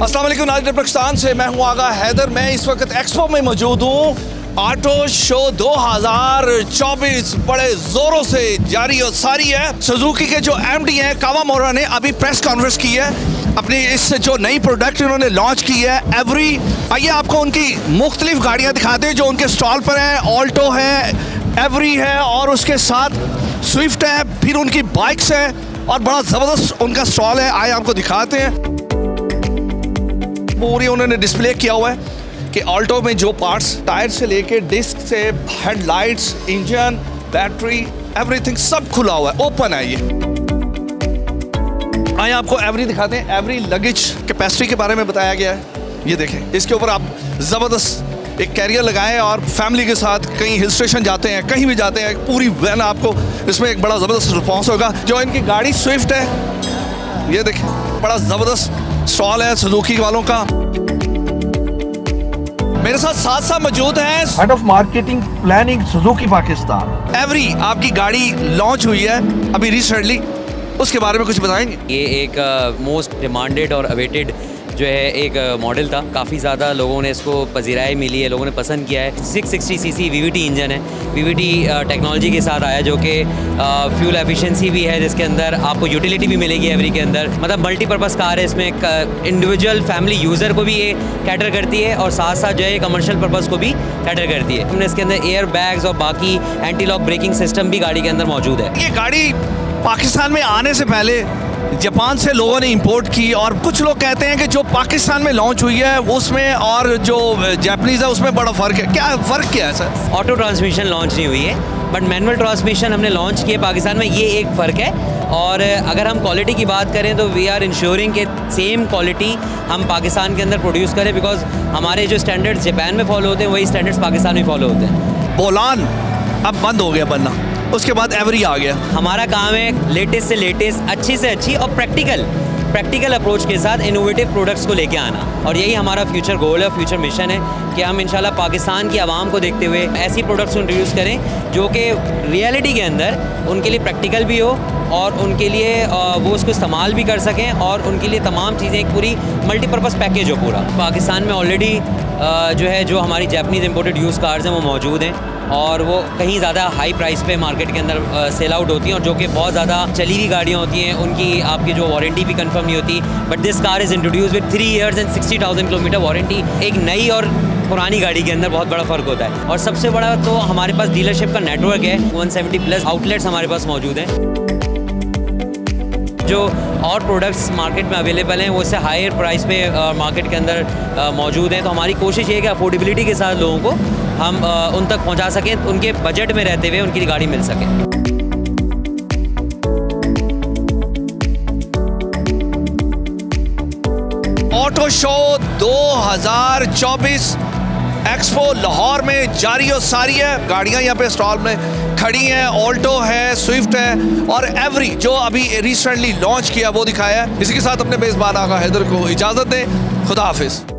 अस्सलाम वालेकुम, नाज़रीन पाकिस्तान से मैं हूँ आगा हैदर। मैं इस वक्त एक्सपो में मौजूद हूँ। ऑटो शो 2024 बड़े जोरों से जारी और सारी है। सुजुकी के जो एमडी हैं कावामोरा ने अभी प्रेस कॉन्फ्रेंस की है अपनी इस जो नई प्रोडक्ट उन्होंने लॉन्च की है एवरी। आइए आपको उनकी मुख्तलिफ गाड़ियाँ दिखाते हैं जो उनके स्टॉल पर हैं। ऑल्टो है, एवरी है और उसके साथ स्विफ्ट है, फिर उनकी बाइक्स है और बड़ा ज़बरदस्त उनका स्टॉल है। आइए आपको दिखाते हैं। पूरी उन्होंने डिस्प्ले किया हुआ है कि ऑल्टो में जो पार्ट्स टायर से लेके डिस्क से हेडलाइट्स, इंजन, बैटरी, एवरीथिंग सब खुला हुआ है, ओपन है ये। आइए आपको एवरी दिखाते हैं। एवरी लगेज कैपेसिटी के बारे में बताया गया है। ये देखें, इसके ऊपर आप ज़बरदस्त एक कैरियर लगाएं और फैमिली के साथ कहीं हिल स्टेशन जाते हैं, कहीं भी जाते हैं, पूरी वैन आपको इसमें एक बड़ा ज़बरदस्त रिस्पॉन्स होगा। जो इनकी गाड़ी स्विफ्ट है, ये देखें, बड़ा ज़बरदस्त स्टॉल है सुजुकी वालों का। मेरे साथ मौजूद है head of marketing planning Suzuki Pakistan. Every आपकी गाड़ी लॉन्च हुई है अभी रिसेंटली, उसके बारे में कुछ बताएंगे? ये एक मोस्ट डिमांडेड और अवेटेड जो है एक मॉडल था। काफ़ी ज़्यादा लोगों ने इसको पजीराई मिली है, लोगों ने पसंद किया है। 660 सीसी वीवीटी इंजन है, वीवीटी टेक्नोलॉजी के साथ आया, जो कि फ्यूल एफिशिएंसी भी है, जिसके अंदर आपको यूटिलिटी भी मिलेगी एवरी के अंदर। मतलब मल्टीपर्पज़ कार है, इसमें एक इंडिविजुअल फैमिली यूज़र को भी ये कैटर करती है और साथ साथ जो है कमर्शियल पर्पज़ को भी कैटर करती है। हमने इसके अंदर एयर बैग्स और बाकी एंटी लॉक ब्रेकिंग सिस्टम भी गाड़ी के अंदर मौजूद है। ये गाड़ी पाकिस्तान में आने से पहले जापान से लोगों ने इंपोर्ट की और कुछ लोग कहते हैं कि जो पाकिस्तान में लॉन्च हुई है उसमें और जो जापानीज़ है उसमें बड़ा फ़र्क है। क्या फ़र्क क्या है सर? ऑटो ट्रांसमिशन लॉन्च नहीं हुई है, बट मैनुअल ट्रांसमिशन हमने लॉन्च किए पाकिस्तान में, ये एक फ़र्क है। और अगर हम क्वालिटी की बात करें तो वी आर इंश्योरिंग के सेम क्वालिटी हम पाकिस्तान के अंदर प्रोड्यूस करें, बिकॉज हमारे जो स्टैंडर्ड्स जापान में फॉलो होते हैं वही स्टैंडर्ड्स पाकिस्तान में फॉलो होते हैं। बोलान अब बंद हो गया बनना, उसके बाद एवरी आ गया। हमारा काम है लेटेस्ट से लेटेस्ट, अच्छी से अच्छी और प्रैक्टिकल अप्रोच के साथ इनोवेटिव प्रोडक्ट्स को लेके आना, और यही हमारा फ्यूचर गोल है, फ्यूचर मिशन है कि हम इंशाल्लाह पाकिस्तान की आवाम को देखते हुए ऐसी प्रोडक्ट्स इंट्रोड्यूस करें जो कि रियलिटी के अंदर उनके लिए प्रैक्टिकल भी हो और उनके लिए वो उसको इस्तेमाल भी कर सकें और उनके लिए तमाम चीज़ें एक पूरी मल्टीपर्पज़ पैकेज हो पूरा। पाकिस्तान में ऑलरेडी जो हमारी जापानीज़ इंपोर्टेड यूज़ कार्स हैं वो मौजूद हैं और वो कहीं ज़्यादा हाई प्राइस पे मार्केट के अंदर सेल आउट होती हैं, और जो कि बहुत ज़्यादा चली हुई गाड़ियाँ होती हैं, उनकी आपकी जो वारंटी भी कंफर्म नहीं होती। But this car is introduce with 3 years and 60,000 kilometre warranty. एक नई और पुरानी गाड़ी के अंदर बहुत बड़ा फ़र्क होता है। और सबसे बड़ा तो हमारे पास डीलरशिप का नेटवर्क है, 170+ आउटलेट्स हमारे पास मौजूद हैं। जो और प्रोडक्ट्स मार्केट में अवेलेबल हैं वो इससे हायर प्राइस पे मार्केट के अंदर मौजूद हैं। तो हमारी कोशिश ये है कि अफोर्डेबिलिटी के साथ लोगों को हम उन तक पहुंचा सकें, उनके बजट में रहते हुए उनकी गाड़ी मिल सके। ऑटो शो 2024 एक्सपो लाहौर में जारी और सारी है। गाड़ियां यहाँ पे स्टॉल में खड़ी हैं। ऑल्टो है, स्विफ्ट है और एवरी जो अभी रिसेंटली लॉन्च किया वो दिखाया है। इसी के साथ अपने मेज़बान आगा हैदर को इजाज़त दें। खुदा हाफिज़।